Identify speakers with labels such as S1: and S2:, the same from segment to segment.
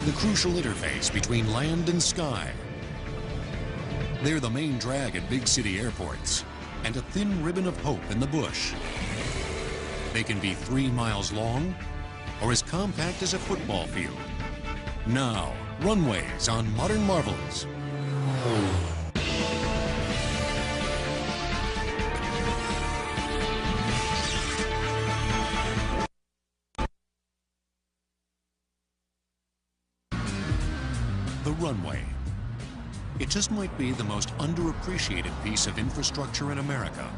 S1: the crucial interface between land and sky. They're the main drag at big city airports and a thin ribbon of hope in the bush. They can be 3 miles long or as compact as a football field. Now, Runways on Modern Marvels. The runway. It just might be the most underappreciated piece of infrastructure in America.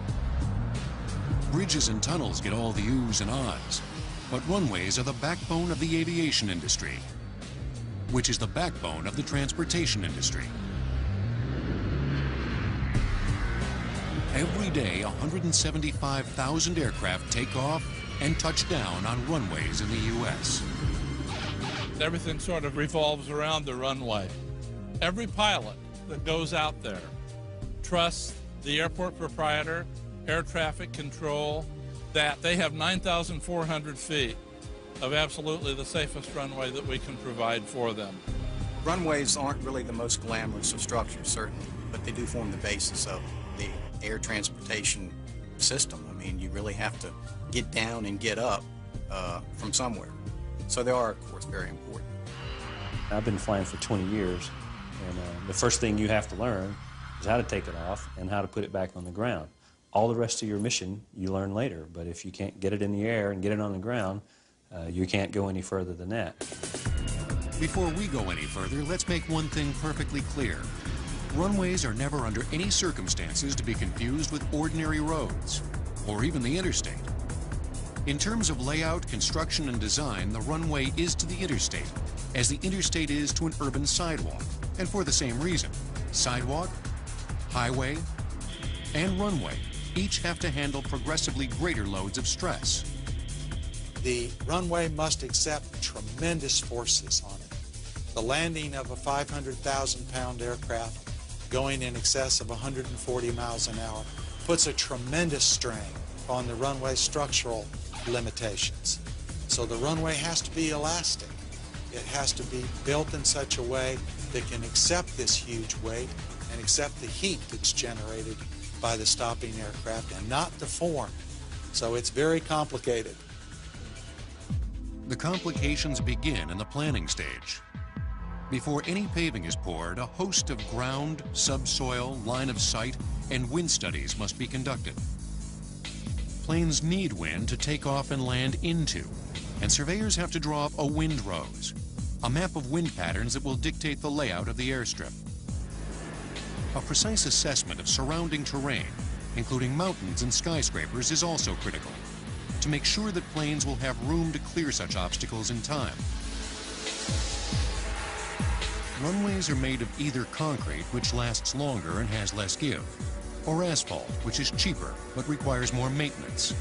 S1: Bridges and tunnels get all the oohs and ahs, but runways are the backbone of the aviation industry, which is the backbone of the transportation industry. Every day, 175,000 aircraft take off and touch down on runways in the U.S.
S2: Everything sort of revolves around the runway. Every pilot that goes out there trusts the airport proprietor, air traffic control, that they have 9,400 feet of absolutely the safest runway that we can provide for them.
S3: Runways aren't really the most glamorous of structures, certainly, but they do form the basis of the air transportation system. I mean, you really have to get down and get up from somewhere. So they are, of course, very important.
S4: I've been flying for 20 years, and the first thing you have to learn is how to take it off and how to put it back on the ground. All the rest of your mission you learn later, but if you can't get it in the air and get it on the ground, you can't go any further than that.
S1: Before we go any further, let's make one thing perfectly clear. Runways are never under any circumstances to be confused with ordinary roads, or even the interstate. In terms of layout, construction, and design, the runway is to the interstate, as the interstate is to an urban sidewalk, and for the same reason. Sidewalk, highway, and runway each have to handle progressively greater loads of stress.
S5: The runway must accept tremendous forces on it. The landing of a 500,000-pound aircraft going in excess of 140 miles an hour puts a tremendous strain on the runway structural limitations. So the runway has to be elastic. It has to be built in such a way that can accept this huge weight and accept the heat that's generated by the stopping aircraft and not deform. So it's very complicated.
S1: The complications begin in the planning stage. Before any paving is poured, a host of ground, subsoil, line of sight, and wind studies must be conducted. Planes need wind to take off and land into, and surveyors have to draw up a wind rose, a map of wind patterns that will dictate the layout of the airstrip. A precise assessment of surrounding terrain, including mountains and skyscrapers, is also critical to make sure that planes will have room to clear such obstacles in time. Runways are made of either concrete, which lasts longer and has less give, or asphalt, which is cheaper but requires more maintenance.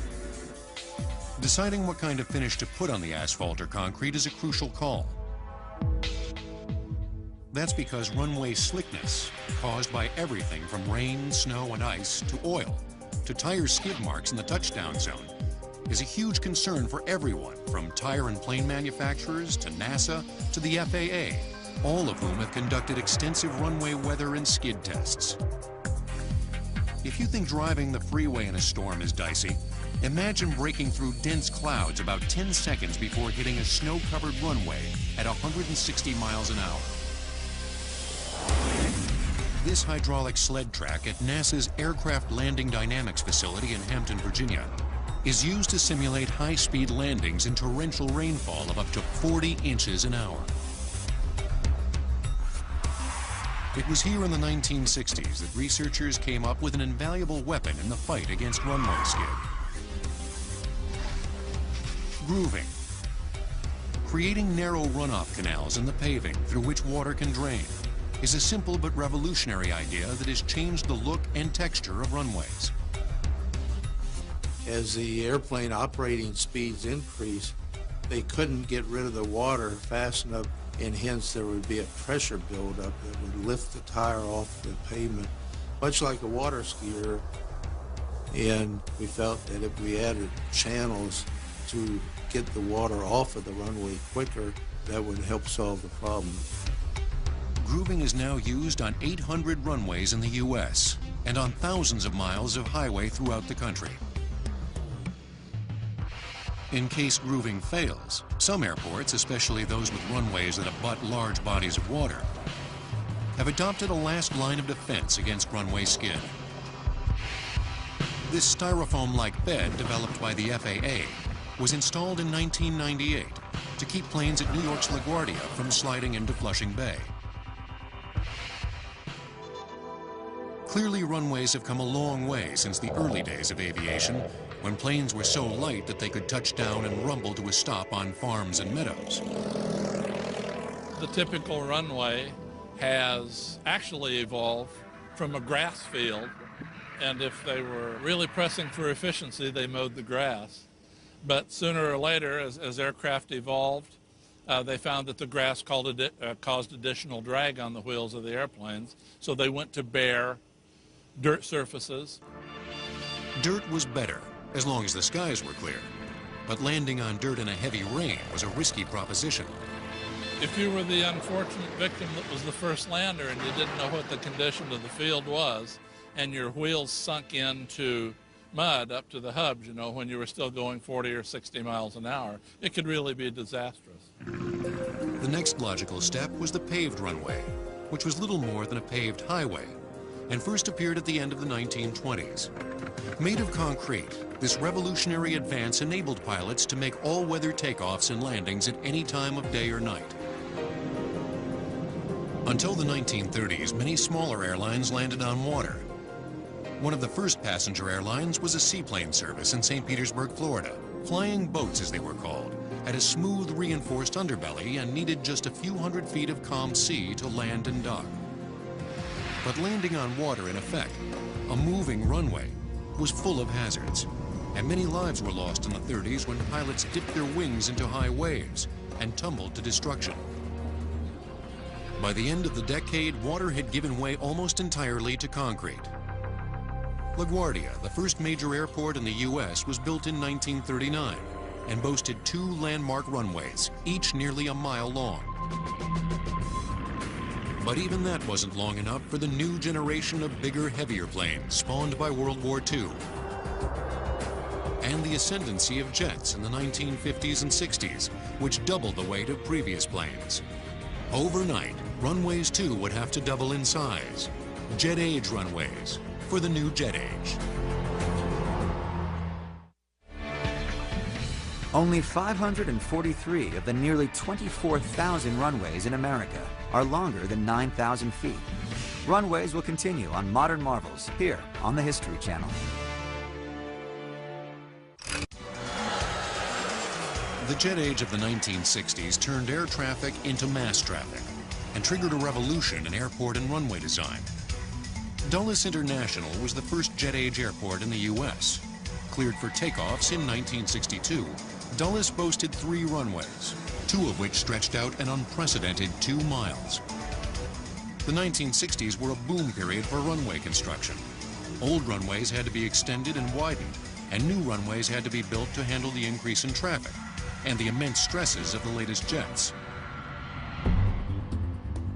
S1: Deciding what kind of finish to put on the asphalt or concrete is a crucial call. That's because runway slickness, caused by everything from rain, snow, and ice to oil, to tire skid marks in the touchdown zone, is a huge concern for everyone, from tire and plane manufacturers to NASA to the FAA, all of whom have conducted extensive runway weather and skid tests. If you think driving the freeway in a storm is dicey, imagine breaking through dense clouds about 10 seconds before hitting a snow-covered runway at 160 miles an hour. This hydraulic sled track at NASA's Aircraft Landing Dynamics facility in Hampton, Virginia, is used to simulate high-speed landings in torrential rainfall of up to 40 inches an hour. It was here in the 1960s that researchers came up with an invaluable weapon in the fight against runway skid. Grooving. Creating narrow runoff canals in the paving through which water can drain is a simple but revolutionary idea that has changed the look and texture of runways.
S6: As the airplane operating speeds increase, they couldn't get rid of the water fast enough, and hence there would be a pressure buildup that would lift the tire off the pavement, much like a water skier. And we felt that if we added channels to get the water off of the runway quicker, that would help solve the problem.
S1: Grooving is now used on 800 runways in the U.S. and on thousands of miles of highway throughout the country. In case grooving fails, some airports, especially those with runways that abut large bodies of water, have adopted a last line of defense against runway skid. This styrofoam-like bed, developed by the FAA, was installed in 1998 to keep planes at New York's LaGuardia from sliding into Flushing Bay. Clearly, runways have come a long way since the early days of aviation, when planes were so light that they could touch down and rumble to a stop on farms and meadows.
S2: The typical runway has actually evolved from a grass field, and if they were really pressing for efficiency, they mowed the grass. But sooner or later, as aircraft evolved, they found that the grass caused additional drag on the wheels of the airplanes, so they went to bare dirt surfaces.
S1: Dirt was better, as long as the skies were clear. But landing on dirt in a heavy rain was a risky proposition.
S2: If you were the unfortunate victim that was the first lander and you didn't know what the condition of the field was, and your wheels sunk into mud up to the hubs, you know, when you were still going 40 or 60 miles an hour, it could really be disastrous.
S1: The next logical step was the paved runway, which was little more than a paved highway, and first appeared at the end of the 1920s. Made of concrete, this revolutionary advance enabled pilots to make all-weather takeoffs and landings at any time of day or night. Until the 1930s, many smaller airlines landed on water. One of the first passenger airlines was a seaplane service in St. Petersburg, Florida. Flying boats, as they were called, had a smooth, reinforced underbelly and needed just a few hundred feet of calm sea to land and dock. But landing on water, in effect, a moving runway, was full of hazards, and many lives were lost in the 30s when pilots dipped their wings into high waves and tumbled to destruction. By the end of the decade, water had given way almost entirely to concrete. LaGuardia, the first major airport in the U.S., was built in 1939 and boasted 2 landmark runways, each nearly a mile long. But even that wasn't long enough for the new generation of bigger, heavier planes spawned by World War II and the ascendancy of jets in the 1950s and 60s, which doubled the weight of previous planes. Overnight, runways too would have to double in size. Jet age runways for the new jet age.
S7: Only 543 of the nearly 24,000 runways in America are longer than 9,000 feet. Runways will continue on Modern Marvels here on the History Channel.
S1: The jet age of the 1960s turned air traffic into mass traffic and triggered a revolution in airport and runway design. Dulles International was the first jet age airport in the U.S. Cleared for takeoffs in 1962, Dulles boasted 3 runways, 2 of which stretched out an unprecedented 2 miles. The 1960s were a boom period for runway construction. Old runways had to be extended and widened, and new runways had to be built to handle the increase in traffic and the immense stresses of the latest jets.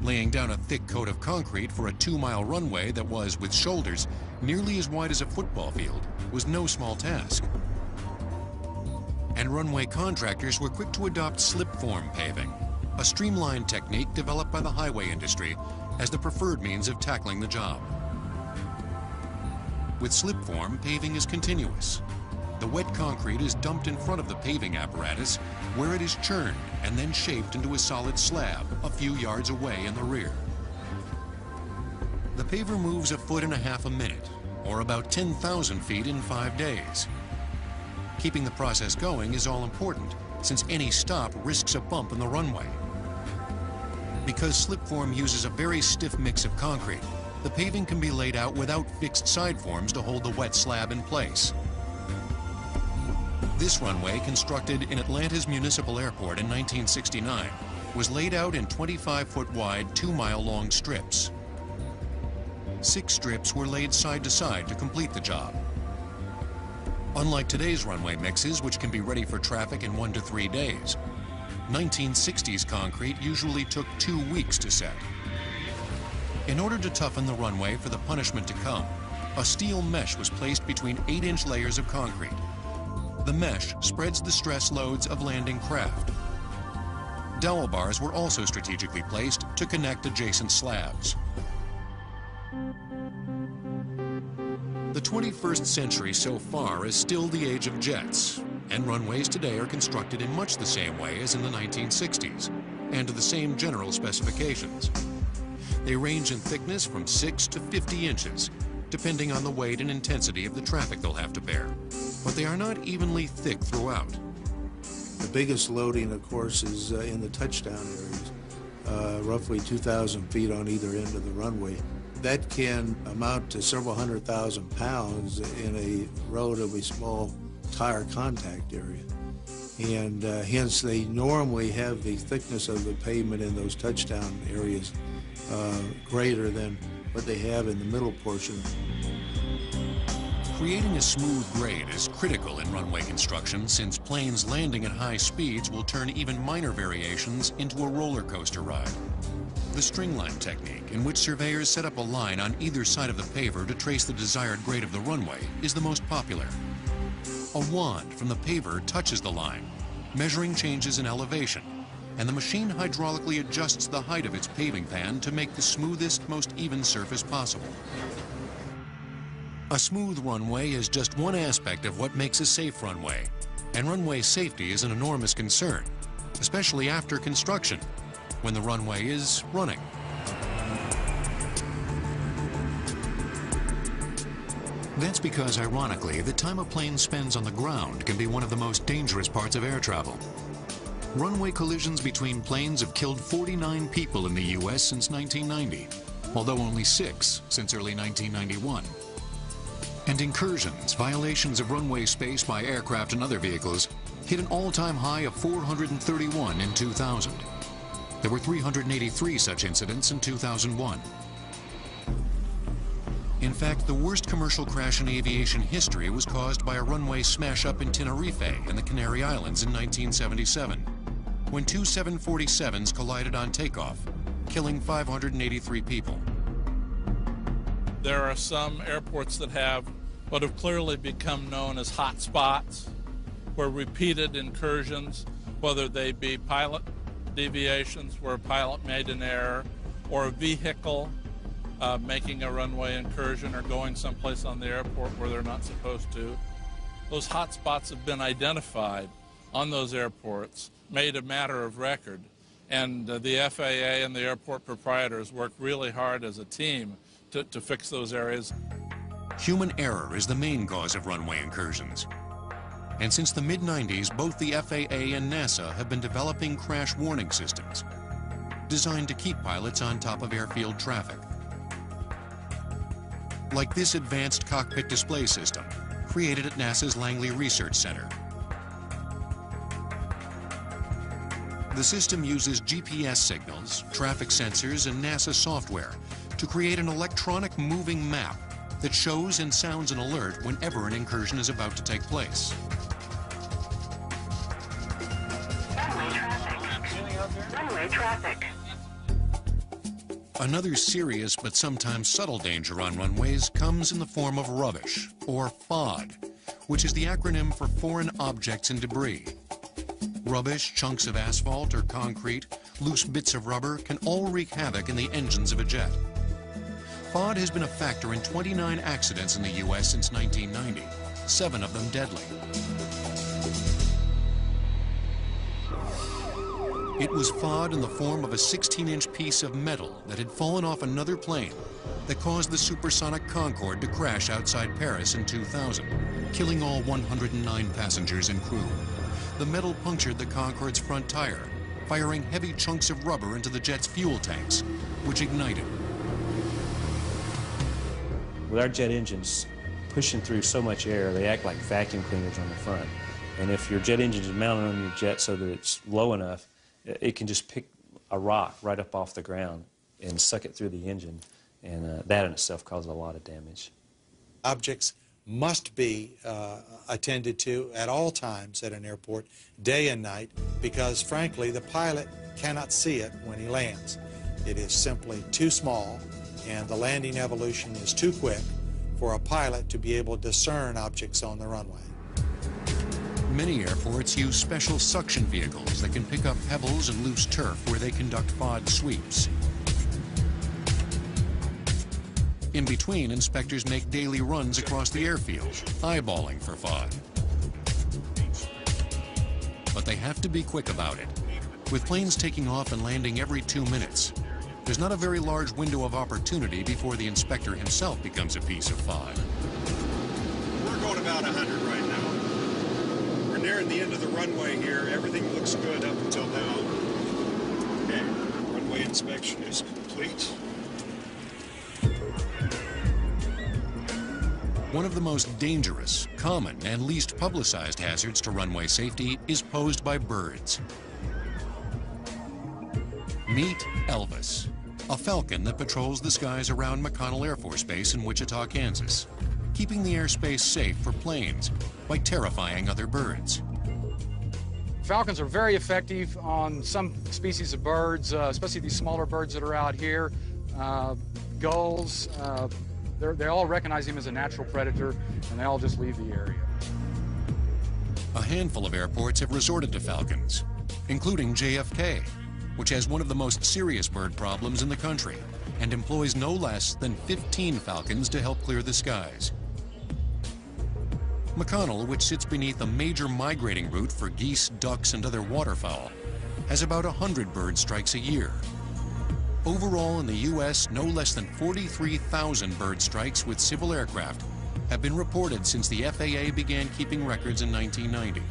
S1: Laying down a thick coat of concrete for a 2-mile runway that was, with shoulders, nearly as wide as a football field was no small task. And runway contractors were quick to adopt slip-form paving, a streamlined technique developed by the highway industry as the preferred means of tackling the job. With slip-form, paving is continuous. The wet concrete is dumped in front of the paving apparatus, where it is churned and then shaped into a solid slab a few yards away in the rear. The paver moves 1.5 feet a minute, or about 10,000 feet in 5 days. Keeping the process going is all important, since any stop risks a bump in the runway. Because slip-form uses a very stiff mix of concrete, the paving can be laid out without fixed side forms to hold the wet slab in place. This runway, constructed in Atlanta's Municipal Airport in 1969, was laid out in 25-foot wide, 2-mile-long strips. 6 strips were laid side to side to complete the job. Unlike today's runway mixes, which can be ready for traffic in 1 to 3 days, 1960s concrete usually took 2 weeks to set. In order to toughen the runway for the punishment to come, a steel mesh was placed between 8-inch layers of concrete. The mesh spreads the stress loads of landing craft. Dowel bars were also strategically placed to connect adjacent slabs. The 21st century so far is still the age of jets, and runways today are constructed in much the same way as in the 1960s, and to the same general specifications. They range in thickness from 6 to 50 inches, depending on the weight and intensity of the traffic they'll have to bear, but they are not evenly thick throughout.
S6: The biggest loading, of course, is in the touchdown areas, roughly 2,000 feet on either end of the runway. That can amount to several 100,000 pounds in a relatively small tire contact area. And hence they normally have the thickness of the pavement in those touchdown areas greater than what they have in the middle portion.
S1: Creating a smooth grade is critical in runway construction, since planes landing at high speeds will turn even minor variations into a roller coaster ride. The stringline technique, in which surveyors set up a line on either side of the paver to trace the desired grade of the runway, is the most popular. A wand from the paver touches the line, measuring changes in elevation, and the machine hydraulically adjusts the height of its paving pan to make the smoothest, most even surface possible. A smooth runway is just one aspect of what makes a safe runway, and runway safety is an enormous concern, especially after construction, when the runway is running. That's because, ironically, the time a plane spends on the ground can be one of the most dangerous parts of air travel. Runway collisions between planes have killed 49 people in the U.S. since 1990, although only 6 since early 1991. And incursions, violations of runway space by aircraft and other vehicles, hit an all-time high of 431 in 2000. There were 383 such incidents in 2001. In fact, the worst commercial crash in aviation history was caused by a runway smash-up in Tenerife in the Canary Islands in 1977, when 2 747s collided on takeoff, killing 583 people.
S2: There are some airports that have what have clearly become known as hot spots, where repeated incursions, whether they be pilot deviations where a pilot made an error, or a vehicle making a runway incursion or going someplace on the airport where they're not supposed to. Those hot spots have been identified on those airports, made a matter of record, and the FAA and the airport proprietors worked really hard as a team to fix those areas.
S1: Human error is the main cause of runway incursions. And since the mid-90s, both the FAA and NASA have been developing crash warning systems designed to keep pilots on top of airfield traffic. Like this advanced cockpit display system, created at NASA's Langley Research Center. The system uses GPS signals, traffic sensors, and NASA software to create an electronic moving map that shows and sounds an alert whenever an incursion is about to take place.
S8: Runway traffic.
S1: Another serious but sometimes subtle danger on runways comes in the form of rubbish, or FOD, which is the acronym for Foreign Objects and Debris. Rubbish, chunks of asphalt or concrete, loose bits of rubber can all wreak havoc in the engines of a jet. FOD has been a factor in 29 accidents in the U.S. since 1990, 7 of them deadly. It was FOD in the form of a 16-inch piece of metal that had fallen off another plane that caused the supersonic Concorde to crash outside Paris in 2000, killing all 109 passengers and crew. The metal punctured the Concorde's front tire, firing heavy chunks of rubber into the jet's fuel tanks, which ignited.
S4: With our jet engines pushing through so much air, they act like vacuum cleaners on the front. And if your jet engine is mounted on your jet so that it's low enough, it can just pick a rock right up off the ground and suck it through the engine, and that in itself causes a lot of damage.
S5: Objects must be attended to at all times at an airport, day and night, because frankly the pilot cannot see it when he lands. It is simply too small, and the landing evolution is too quick for a pilot to be able to discern objects on the runway.
S1: Many airports use special suction vehicles that can pick up pebbles and loose turf where they conduct FOD sweeps. In between, inspectors make daily runs across the airfield, eyeballing for FOD. But they have to be quick about it. With planes taking off and landing every 2 minutes, there's not a very large window of opportunity before the inspector himself becomes a piece of FOD.
S9: We're going about 100 right now. We're nearing the end of the runway here. Everything looks good up until now. Okay, runway inspection is complete.
S1: One of the most dangerous, common, and least publicized hazards to runway safety is posed by birds. Meet Elvis, a falcon that patrols the skies around McConnell Air Force Base in Wichita, Kansas, keeping the airspace safe for planes by terrifying other birds.
S10: Falcons are very effective on some species of birds, especially these smaller birds that are out here. Gulls, they all recognize him as a natural predator, and they all just leave the area.
S1: A handful of airports have resorted to falcons, including JFK, which has one of the most serious bird problems in the country and employs no less than 15 falcons to help clear the skies. McConnell, which sits beneath a major migrating route for geese, ducks, and other waterfowl, has about 100 bird strikes a year. Overall in the U.S., no less than 43,000 bird strikes with civil aircraft have been reported since the FAA began keeping records in 1990.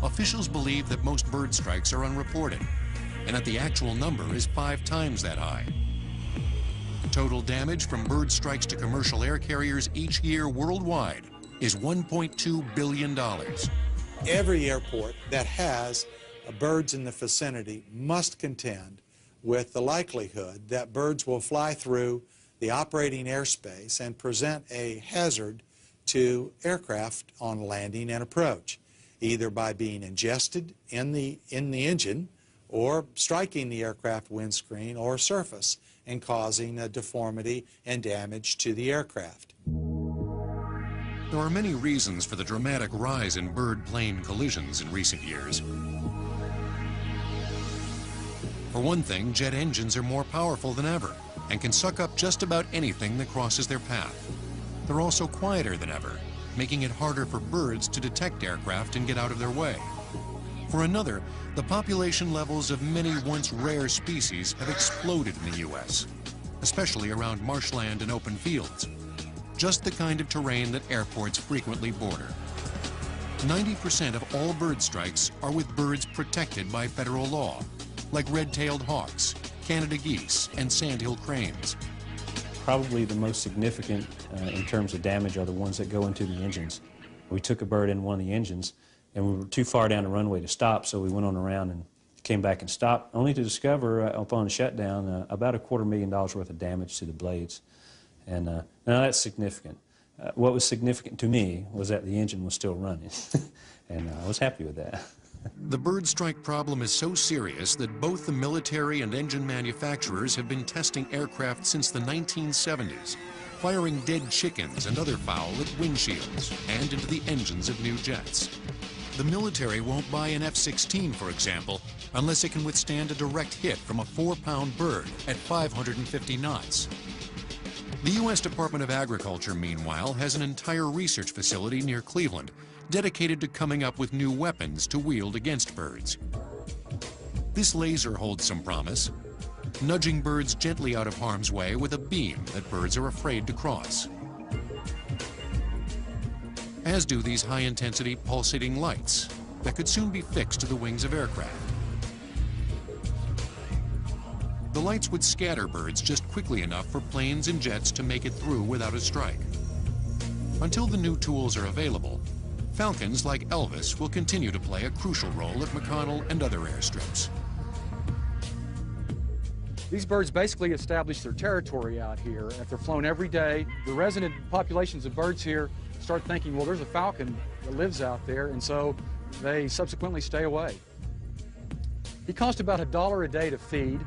S1: Officials believe that most bird strikes are unreported, and that the actual number is 5 times that high. Total damage from bird strikes to commercial air carriers each year worldwide is $1.2 billion.
S5: Every airport that has birds in the vicinity must contend with the likelihood that birds will fly through the operating airspace and present a hazard to aircraft on landing and approach, either by being ingested in the engine or striking the aircraft windscreen or surface and causing a deformity and damage to the aircraft.
S1: There are many reasons for the dramatic rise in bird-plane collisions in recent years. For one thing, jet engines are more powerful than ever and can suck up just about anything that crosses their path. They're also quieter than ever, making it harder for birds to detect aircraft and get out of their way. For another, the population levels of many once rare species have exploded in the U.S., especially around marshland and open fields, just the kind of terrain that airports frequently border. 90% of all bird strikes are with birds protected by federal law, like red-tailed hawks, Canada geese, and sandhill cranes.
S4: Probably the most significant in terms of damage are the ones that go into the engines. We took a bird in one of the engines, and we were too far down the runway to stop, so we went on around and came back and stopped, only to discover upon the shutdown about $250,000 worth of damage to the blades. And now that's significant. What was significant to me was that the engine was still running, and I was happy with that.
S1: The bird strike problem is so serious that both the military and engine manufacturers have been testing aircraft since the 1970s, firing dead chickens and other fowl at windshields and into the engines of new jets. The military won't buy an F-16, for example, unless it can withstand a direct hit from a 4-pound bird at 550 knots. The U.S. Department of Agriculture, meanwhile, has an entire research facility near Cleveland dedicated to coming up with new weapons to wield against birds. This laser holds some promise, nudging birds gently out of harm's way with a beam that birds are afraid to cross. As do these high-intensity pulsating lights that could soon be fixed to the wings of aircraft. The lights would scatter birds just quickly enough for planes and jets to make it through without a strike. Until the new tools are available, falcons like Elvis will continue to play a crucial role at McConnell and other airstrips.
S10: These birds basically establish their territory out here. If they're flown every day, the resident populations of birds here start thinking, well, there's a falcon that lives out there, and so they subsequently stay away. He costs about $1 a day to feed.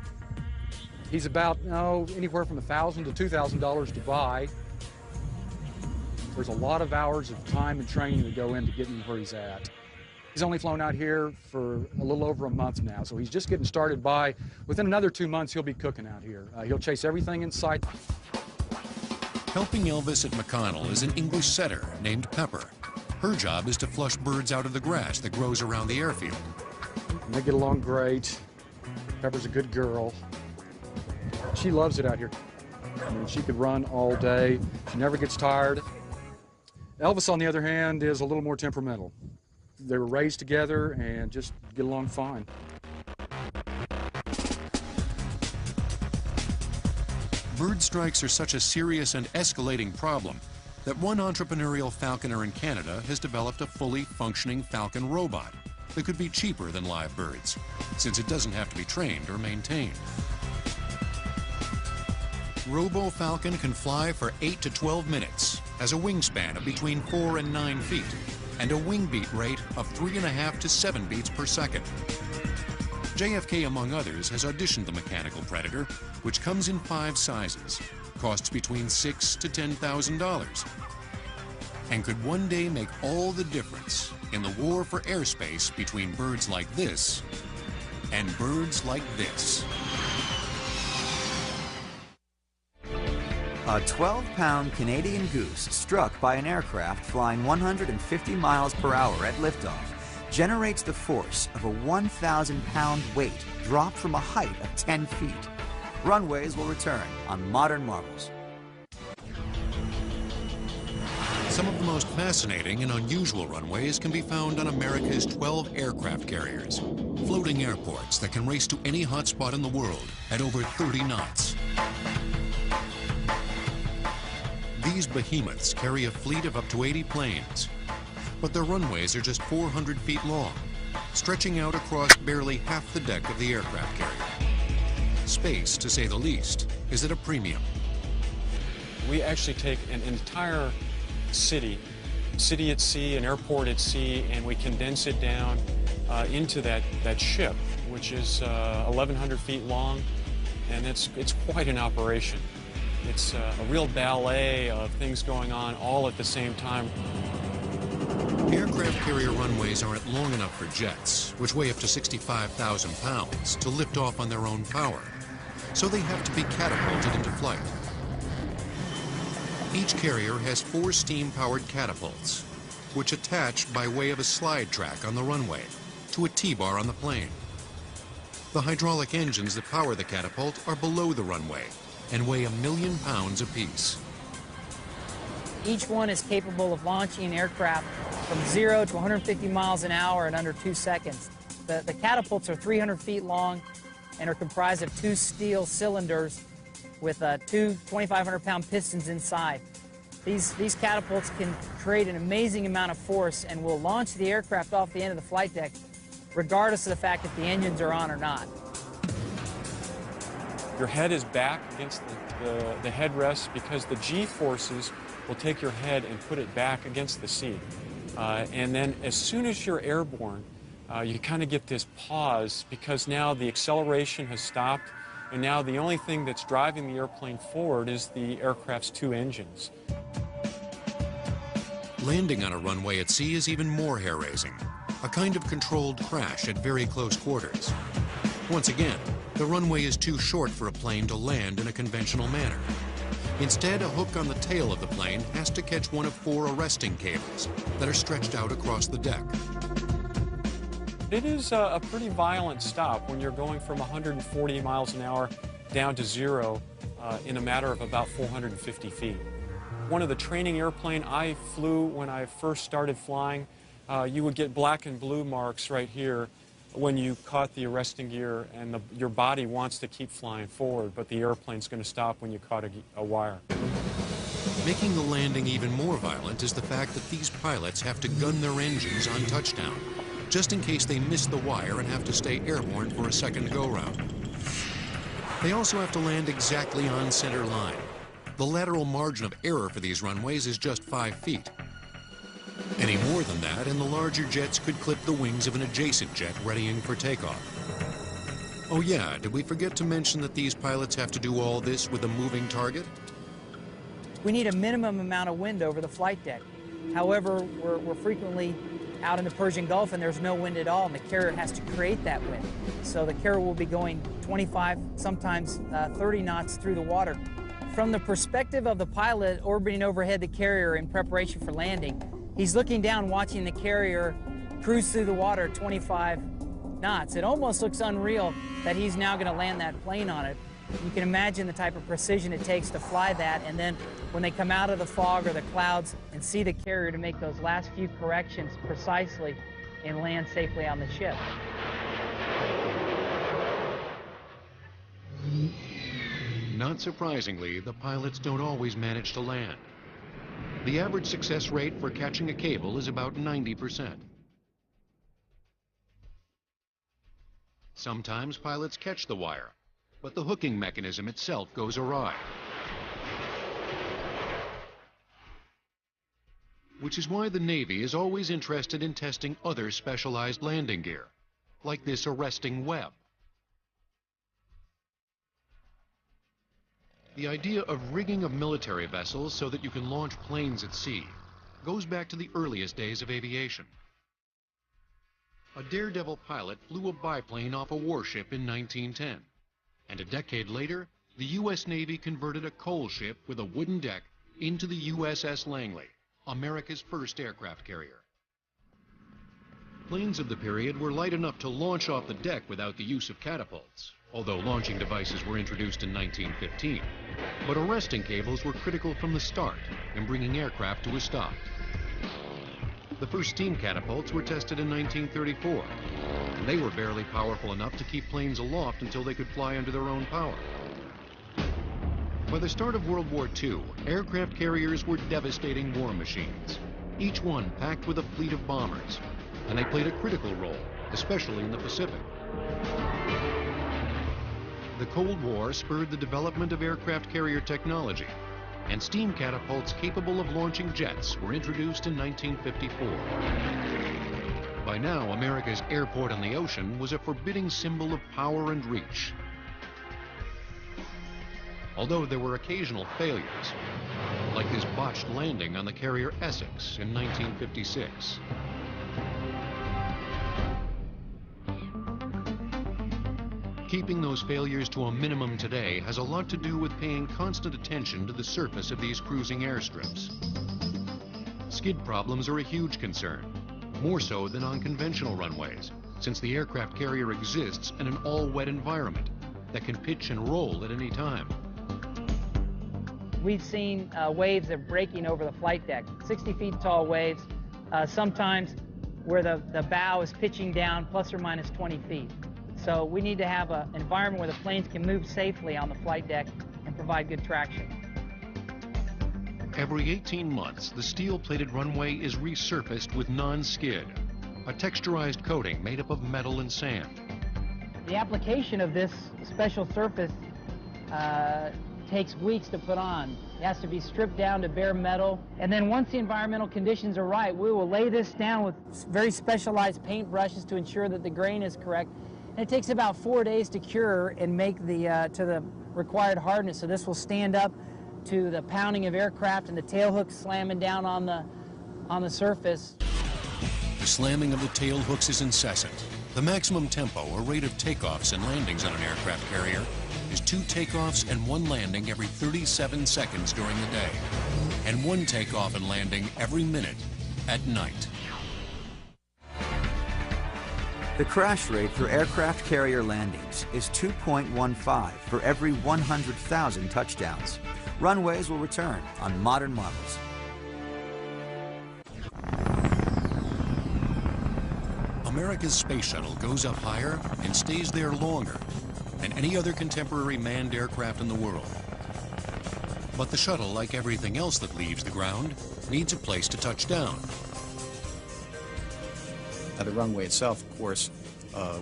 S10: He's about, anywhere from $1,000 to $2,000 to buy. There's a lot of hours of time and training that go into getting where he's at. He's only flown out here for a little over a month now, so he's just getting started by. Within another 2 months, he'll be cooking out here. He'll chase everything in sight.
S1: Helping Elvis at McConnell is an English setter named Pepper. Her job is to flush birds out of the grass that grows around the airfield.
S10: And they get along great. Pepper's a good girl. She loves it out here. I mean, she could run all day. She never gets tired. Elvis, on the other hand, is a little more temperamental. They were raised together and just get along fine.
S1: Bird strikes are such a serious and escalating problem that one entrepreneurial falconer in Canada has developed a fully functioning falcon robot that could be cheaper than live birds, since it doesn't have to be trained or maintained. Robo Falcon can fly for 8 to 12 minutes, has a wingspan of between 4 and 9 feet, and a wing beat rate of 3.5 to 7 beats per second. JFK, among others, has auditioned the mechanical Predator, which comes in 5 sizes, costs between $6,000 to $10,000, and could one day make all the difference in the war for airspace between birds like this and birds like this.
S7: A 12-pound Canadian goose struck by an aircraft flying 150 miles per hour at liftoff generates the force of a 1,000-pound weight dropped from a height of 10 feet. Runways will return on Modern Marvels.
S1: Some of the most fascinating and unusual runways can be found on America's 12 aircraft carriers, floating airports that can race to any hotspot in the world at over 30 knots. These behemoths carry a fleet of up to 80 planes, but their runways are just 400 feet long, stretching out across barely half the deck of the aircraft carrier. Space, to say the least, is at a premium.
S11: We actually take an entire city at sea, an airport at sea, and we condense it down into that ship, which is 1,100 feet long, and it's quite an operation. It's a real ballet of things going on all at the same time.
S1: Aircraft carrier runways aren't long enough for jets, which weigh up to 65,000 pounds, to lift off on their own power, so they have to be catapulted into flight. Each carrier has 4 steam-powered catapults, which attach by way of a slide track on the runway to a T-bar on the plane. The hydraulic engines that power the catapult are below the runway and weigh 1,000,000 pounds apiece.
S12: Each one is capable of launching an aircraft from 0 to 150 miles an hour in under 2 seconds. The catapults are 300 feet long and are comprised of 2 steel cylinders with 2 2,500-pound pistons inside. These catapults can create an amazing amount of force and will launch the aircraft off the end of the flight deck, regardless of the fact if the engines are on or not.
S11: Your head is back against the headrest because the G-forces will take your head and put it back against the seat. And then as soon as you're airborne, you kind of get this pause because now the acceleration has stopped, and now the only thing that's driving the airplane forward is the aircraft's 2 engines.
S1: Landing on a runway at sea is even more hair-raising, a kind of controlled crash at very close quarters. Once again, the runway is too short for a plane to land in a conventional manner. Instead, a hook on the tail of the plane has to catch one of 4 arresting cables that are stretched out across the deck.
S11: It is a pretty violent stop when you're going from 140 miles an hour down to 0 in a matter of about 450 feet. One of the training airplane I flew when I first started flying, you would get black and blue marks right here when you caught the arresting gear, and your body wants to keep flying forward, but the airplane's going to stop when you caught a wire.
S1: Making the landing even more violent is the fact that these pilots have to gun their engines on touchdown, just in case they miss the wire and have to stay airborne for a second go-round. They also have to land exactly on center line. The lateral margin of error for these runways is just 5 feet, Any more than that, and the larger jets could clip the wings of an adjacent jet readying for takeoff. Oh yeah, did we forget to mention that these pilots have to do all this with a moving target?
S12: We need a minimum amount of wind over the flight deck. However, we're frequently out in the Persian Gulf and there's no wind at all, and the carrier has to create that wind. So the carrier will be going 25, sometimes 30 knots through the water. From the perspective of the pilot orbiting overhead the carrier in preparation for landing, he's looking down watching the carrier cruise through the water 25 knots. It almost looks unreal that he's now going to land that plane on it. You can imagine the type of precision it takes to fly that, and then when they come out of the fog or the clouds and see the carrier to make those last few corrections precisely and land safely on the ship.
S1: Not surprisingly, the pilots don't always manage to land. The average success rate for catching a cable is about 90%. Sometimes pilots catch the wire, but the hooking mechanism itself goes awry. Which is why the Navy is always interested in testing other specialized landing gear, like this arresting web. The idea of rigging of military vessels so that you can launch planes at sea goes back to the earliest days of aviation. A daredevil pilot flew a biplane off a warship in 1910, and a decade later, the U.S. Navy converted a coal ship with a wooden deck into the USS Langley, America's first aircraft carrier. Planes of the period were light enough to launch off the deck without the use of catapults, although launching devices were introduced in 1915. But arresting cables were critical from the start in bringing aircraft to a stop. The first steam catapults were tested in 1934, and they were barely powerful enough to keep planes aloft until they could fly under their own power. By the start of World War II, aircraft carriers were devastating war machines, each one packed with a fleet of bombers, and they played a critical role, especially in the Pacific. The Cold War spurred the development of aircraft carrier technology, and steam catapults capable of launching jets were introduced in 1954. By now, America's airport on the ocean was a forbidding symbol of power and reach. Although there were occasional failures, like this botched landing on the carrier Essex in 1956. Keeping those failures to a minimum today has a lot to do with paying constant attention to the surface of these cruising airstrips. Skid problems are a huge concern, more so than on conventional runways, since the aircraft carrier exists in an all-wet environment that can pitch and roll at any time.
S12: We've seen waves of breaking over the flight deck, 60 feet tall waves, sometimes where the bow is pitching down plus or minus 20 feet. So we need to have an environment where the planes can move safely on the flight deck and provide good traction.
S1: Every 18 months, the steel-plated runway is resurfaced with non-skid, a texturized coating made up of metal and sand.
S12: The application of this special surface takes weeks to put on. It has to be stripped down to bare metal, and then once the environmental conditions are right, we will lay this down with very specialized paint brushes to ensure that the grain is correct. And it takes about 4 days to cure and make to the required hardness. So this will stand up to the pounding of aircraft and the tail hooks slamming down on the surface.
S1: The slamming of the tail hooks is incessant. The maximum tempo or rate of takeoffs and landings on an aircraft carrier is 2 takeoffs and 1 landing every 37 seconds during the day, and 1 takeoff and landing every minute at night.
S7: The crash rate for aircraft carrier landings is 2.15 for every 100,000 touchdowns. Runways will return on Modern Marvels.
S1: America's space shuttle goes up higher and stays there longer than any other contemporary manned aircraft in the world. But the shuttle, like everything else that leaves the ground, needs a place to touch down.
S3: The runway itself, of course,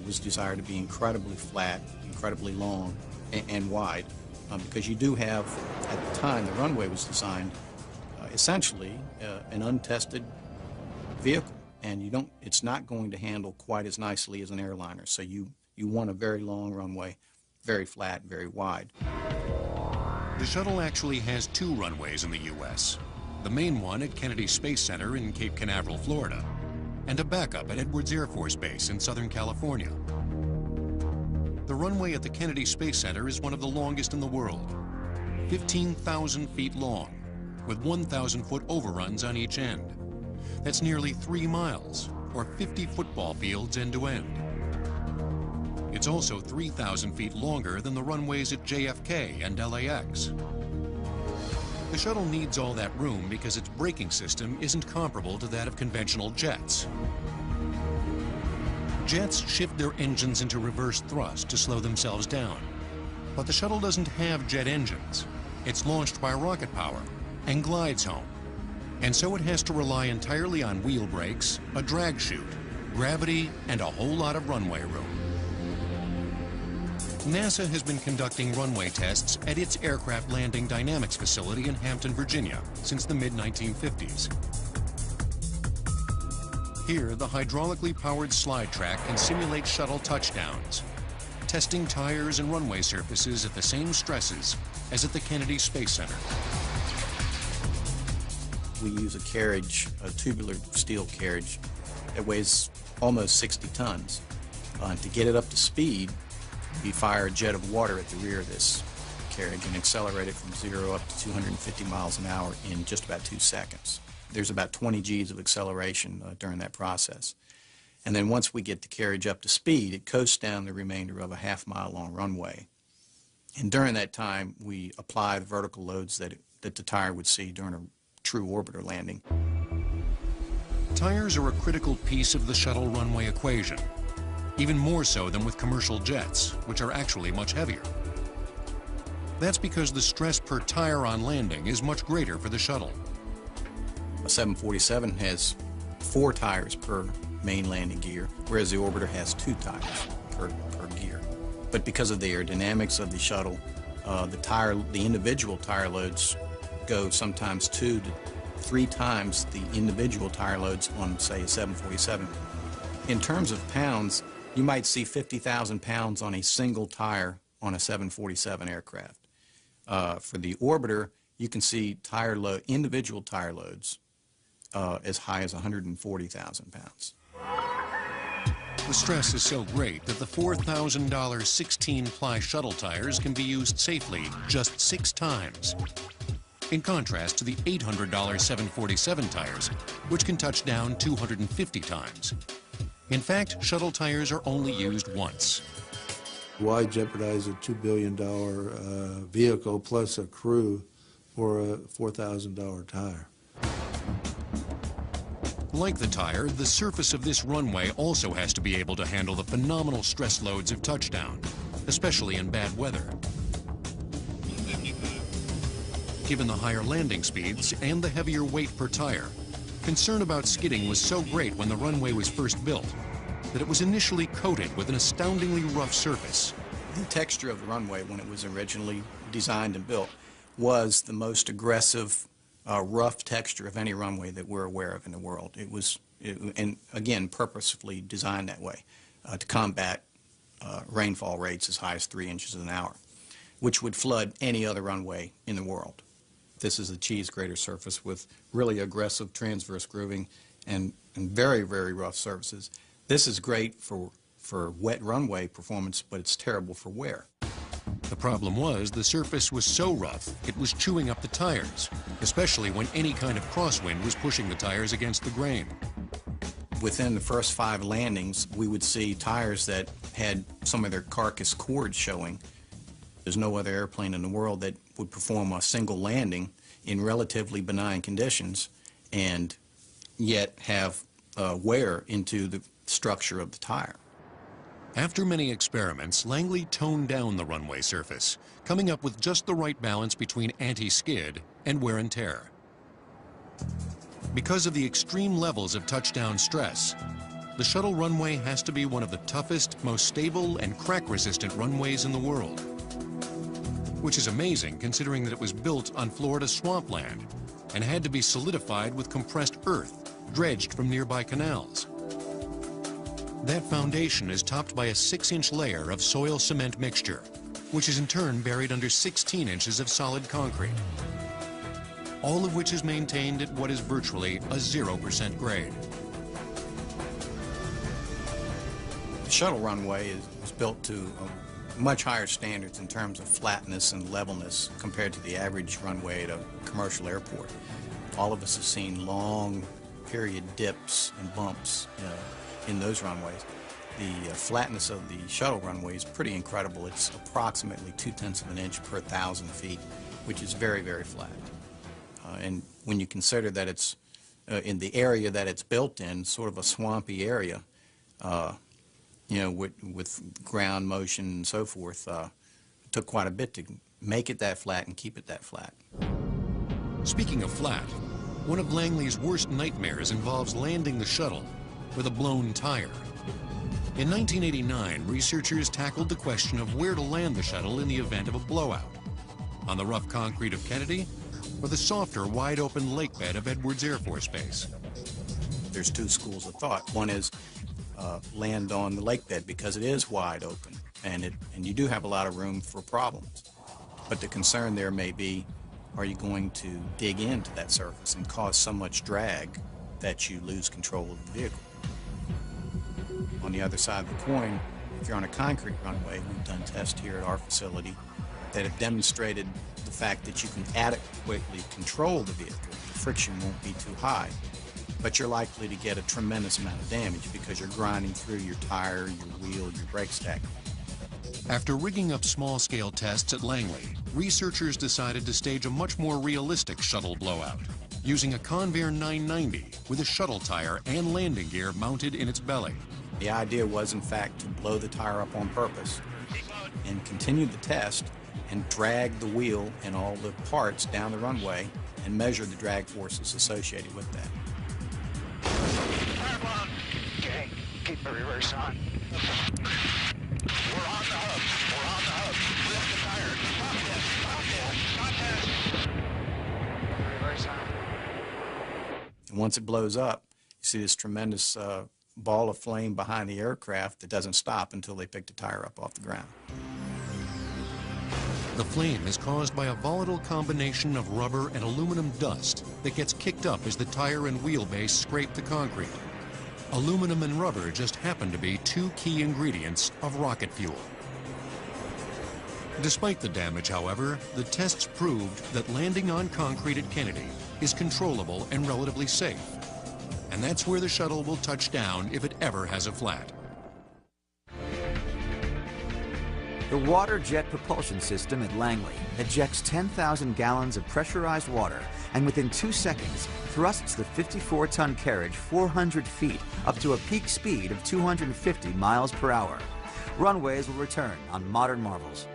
S3: was desired to be incredibly flat, incredibly long, and wide, because you do have, at the time the runway was designed, essentially an untested vehicle, and it's not going to handle quite as nicely as an airliner. So you want a very long runway, very flat, very wide.
S1: The shuttle actually has 2 runways in the U.S. The main one at Kennedy Space Center in Cape Canaveral, Florida, and a backup at Edwards Air Force Base in Southern California. The runway at the Kennedy Space Center is one of the longest in the world, 15,000 feet long, with 1,000-foot overruns on each end. That's nearly 3 miles, or 50 football fields end to end. It's also 3,000 feet longer than the runways at JFK and LAX. The shuttle needs all that room because its braking system isn't comparable to that of conventional jets. Jets shift their engines into reverse thrust to slow themselves down. But the shuttle doesn't have jet engines. It's launched by rocket power and glides home. And so it has to rely entirely on wheel brakes, a drag chute, gravity, and a whole lot of runway room. NASA has been conducting runway tests at its Aircraft Landing Dynamics facility in Hampton, Virginia, since the mid-1950s. Here, the hydraulically powered slide track can simulate shuttle touchdowns, testing tires and runway surfaces at the same stresses as at the Kennedy Space Center.
S3: We use a carriage, a tubular steel carriage that weighs almost 60 tons. To get it up to speed, we fire a jet of water at the rear of this carriage and accelerate it from 0 up to 250 miles an hour in just about 2 seconds. There's about 20 Gs of acceleration during that process. And then once we get the carriage up to speed, it coasts down the remainder of a half-mile-long runway. And during that time, we apply the vertical loads that the tire would see during a true orbiter landing.
S1: Tires are a critical piece of the shuttle runway equation, even more so than with commercial jets, which are actually much heavier. That's because the stress per tire on landing is much greater for the shuttle.
S3: A 747 has 4 tires per main landing gear, whereas the orbiter has 2 tires per gear. But because of the aerodynamics of the shuttle, the individual tire loads go sometimes 2 to 3 times the individual tire loads on, say, a 747. In terms of pounds, you might see 50,000 pounds on a single tire on a 747 aircraft. For the orbiter, you can see individual tire loads as high as 140,000 pounds.
S1: The stress is so great that the $4,000 16-ply shuttle tires can be used safely just 6 times. In contrast to the $800 747 tires, which can touch down 250 times. In fact, shuttle tires are only used once.
S6: Why jeopardize a $2 billion vehicle plus a crew for a $4,000 tire?
S1: Like the tire, the surface of this runway also has to be able to handle the phenomenal stress loads of touchdown, especially in bad weather. Given the higher landing speeds and the heavier weight per tire, concern about skidding was so great when the runway was first built that it was initially coated with an astoundingly rough surface.
S3: The texture of the runway when it was originally designed and built was the most aggressive, rough texture of any runway that we're aware of in the world. And again, purposefully designed that way to combat rainfall rates as high as 3 inches an hour, which would flood any other runway in the world. This is a cheese grater surface with really aggressive transverse grooving and very, very rough surfaces. This is great for wet runway performance, but it's terrible for wear.
S1: The problem was the surface was so rough it was chewing up the tires, especially when any kind of crosswind was pushing the tires against the grain.
S3: Within the first 5 landings, we would see tires that had some of their carcass cords showing. There's no other airplane in the world that would perform a single landing in relatively benign conditions and yet have wear into the structure of the tire.
S1: After many experiments, Langley toned down the runway surface, coming up with just the right balance between anti-skid and wear and tear. Because of the extreme levels of touchdown stress, the shuttle runway has to be one of the toughest, most stable, and crack-resistant runways in the world. Which is amazing considering that it was built on Florida swampland and had to be solidified with compressed earth dredged from nearby canals. That foundation is topped by a 6-inch layer of soil cement mixture, which is in turn buried under 16 inches of solid concrete, all of which is maintained at what is virtually a 0% grade.
S3: The shuttle runway is built to much higher standards in terms of flatness and levelness compared to the average runway at a commercial airport. All of us have seen long period dips and bumps in those runways. The flatness of the shuttle runway is pretty incredible. It's approximately 0.2 of an inch per 1,000 feet, which is very, very flat. And when you consider that it's in the area that it's built in, sort of a swampy area, you know, with ground motion and so forth, it took quite a bit to make it that flat and keep it that flat.
S1: Speaking of flat, one of Langley's worst nightmares involves landing the shuttle with a blown tire. In 1989, researchers tackled the question of where to land the shuttle in the event of a blowout. On the rough concrete of Kennedy, or the softer, wide-open lake bed of Edwards Air Force Base.
S3: There's two schools of thought. One is land on the lake bed because it is wide open, and you do have a lot of room for problems. But the concern there may be, are you going to dig into that surface and cause so much drag that you lose control of the vehicle? On the other side of the coin, if you're on a concrete runway, we've done tests here at our facility that have demonstrated the fact that you can adequately control the vehicle. The friction won't be too high, but you're likely to get a tremendous amount of damage because you're grinding through your tire, your wheel, your brake stack.
S1: After rigging up small-scale tests at Langley, researchers decided to stage a much more realistic shuttle blowout, using a Convair 990 with a shuttle tire and landing gear mounted in its belly.
S3: The idea was, in fact, to blow the tire up on purpose and continue the test and drag the wheel and all the parts down the runway and measure the drag forces associated with that.
S8: Okay, keep the reverse on. We're on the hub. We're on the hub. Lift the tire. Stop this. Stop this. Stop this. Reverse on.
S3: And once it blows up, you see this tremendous ball of flame behind the aircraft that doesn't stop until they pick the tire up off the ground.
S1: The flame is caused by a volatile combination of rubber and aluminum dust that gets kicked up as the tire and wheelbase scrape the concrete. Aluminum and rubber just happen to be two key ingredients of rocket fuel. Despite the damage, however, the tests proved that landing on concrete at Kennedy is controllable and relatively safe. And that's where the shuttle will touch down if it ever has a flat.
S7: The water jet propulsion system at Langley ejects 10,000 gallons of pressurized water and within 2 seconds thrusts the 54-ton carriage 400 feet up to a peak speed of 250 miles per hour. Runways will return on Modern Marvels.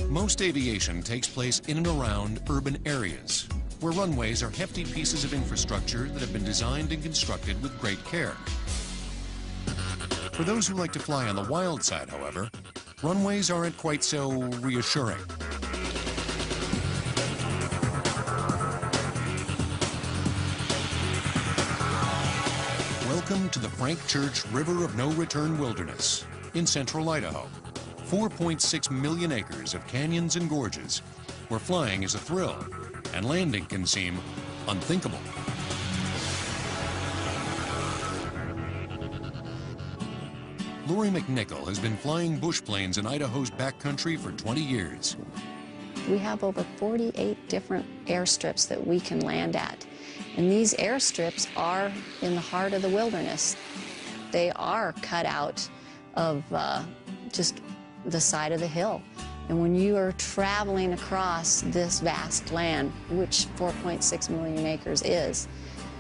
S1: Most aviation takes place in and around urban areas, where runways are hefty pieces of infrastructure that have been designed and constructed with great care. For those who like to fly on the wild side, however, runways aren't quite so reassuring. Welcome to the Frank Church River of No Return Wilderness in central Idaho. 4.6 million acres of canyons and gorges, where flying is a thrill and landing can seem unthinkable. Lori McNichol has been flying bush planes in Idaho's backcountry for 20 years.
S13: We have over 48 different airstrips that we can land at. And these airstrips are in the heart of the wilderness. They are cut out of just the side of the hill. And when you are traveling across this vast land, which 4.6 million acres is,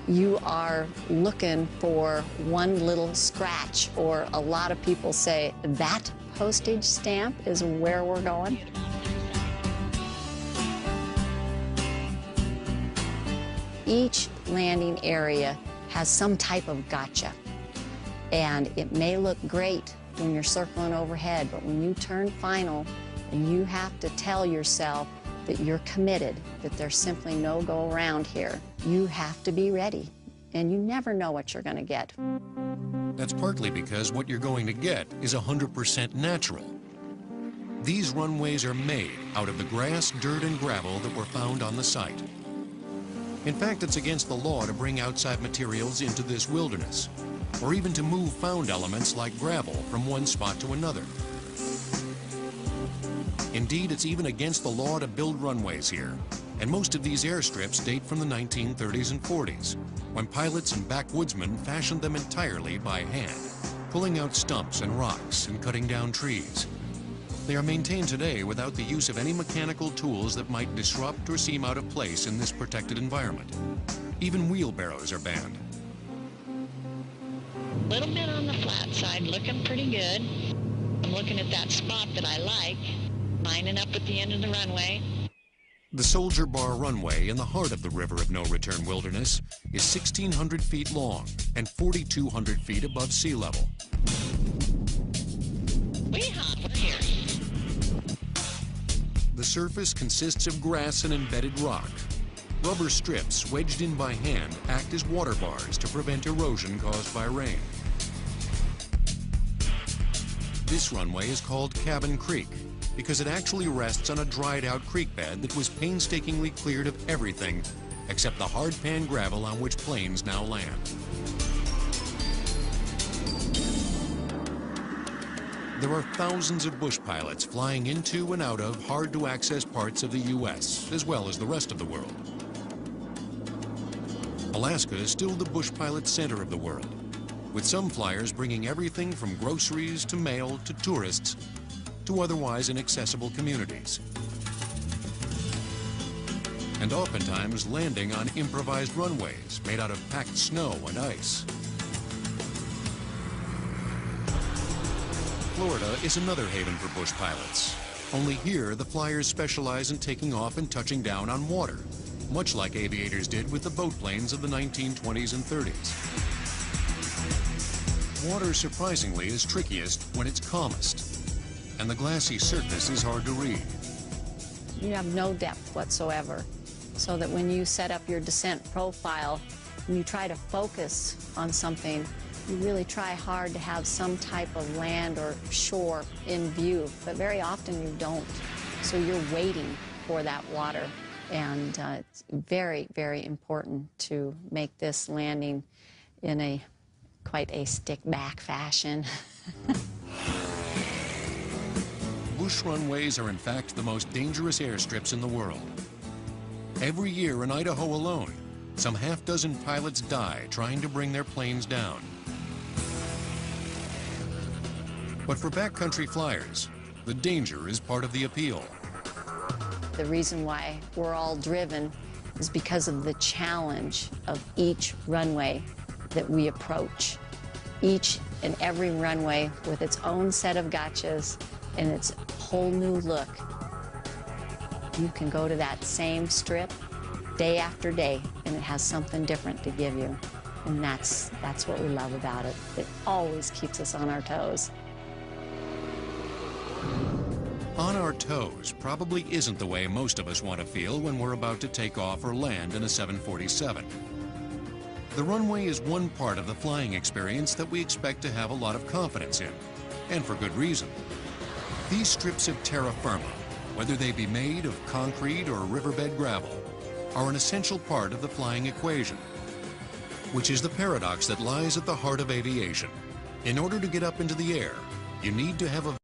S13: you are looking for one little scratch, or a lot of people say, that postage stamp is where we're going. Each landing area has some type of gotcha. And it may look great when you're circling overhead, but when you turn final and you have to tell yourself, that you're committed, that there's simply no go around here. You have to be ready, and you never know what you're going to get.
S1: That's partly because what you're going to get is 100% natural. These runways are made out of the grass, dirt, and gravel that were found on the site. In fact, it's against the law to bring outside materials into this wilderness, or even to move found elements like gravel from one spot to another. Indeed, it's even against the law to build runways here, and most of these airstrips date from the 1930s and 40s, when pilots and backwoodsmen fashioned them entirely by hand, pulling out stumps and rocks and cutting down trees. They are maintained today without the use of any mechanical tools that might disrupt or seem out of place in this protected environment. Even wheelbarrows are banned.
S14: A little bit on the flat side, looking pretty good. I'm looking at that spot that I like, lining up at the end of the runway.
S1: The Soldier Bar runway in the heart of the River of No Return wilderness is 1,600 feet long and 4,200 feet above sea level.
S14: We're here.
S1: The surface consists of grass and embedded rock. Rubber strips wedged in by hand act as water bars to prevent erosion caused by rain. This runway is called Cabin Creek because it actually rests on a dried-out creek bed that was painstakingly cleared of everything except the hard-pan gravel on which planes now land. There are thousands of bush pilots flying into and out of hard-to-access parts of the U.S., as well as the rest of the world. Alaska is still the bush pilot center of the world, with some flyers bringing everything from groceries to mail to tourists to otherwise inaccessible communities. And oftentimes landing on improvised runways made out of packed snow and ice. Florida is another haven for bush pilots. Only here, the flyers specialize in taking off and touching down on water, much like aviators did with the boat planes of the 1920s and 30s. Water, surprisingly, is trickiest when it's calmest, and the glassy surface is hard to read.
S13: You have no depth whatsoever, so that when you set up your descent profile and you try to focus on something, you really try hard to have some type of land or shore in view, but very often you don't. So you're waiting for that water, and it's very, very important to make this landing in quite a stick-back fashion.
S1: Bush runways are in fact the most dangerous airstrips in the world. Every year in Idaho alone, some half-dozen pilots die trying to bring their planes down. But for backcountry flyers, the danger is part of the appeal.
S13: The reason why we're all driven is because of the challenge of each runway that we approach. Each and every runway with its own set of gotchas and its whole new look. You can go to that same strip day after day and it has something different to give you. And that's what we love about it. It always keeps us on our toes.
S1: On our toes probably isn't the way most of us want to feel when we're about to take off or land in a 747. The runway is one part of the flying experience that we expect to have a lot of confidence in, and for good reason. These strips of terra firma, whether they be made of concrete or riverbed gravel, are an essential part of the flying equation, which is the paradox that lies at the heart of aviation. In order to get up into the air, you need to have a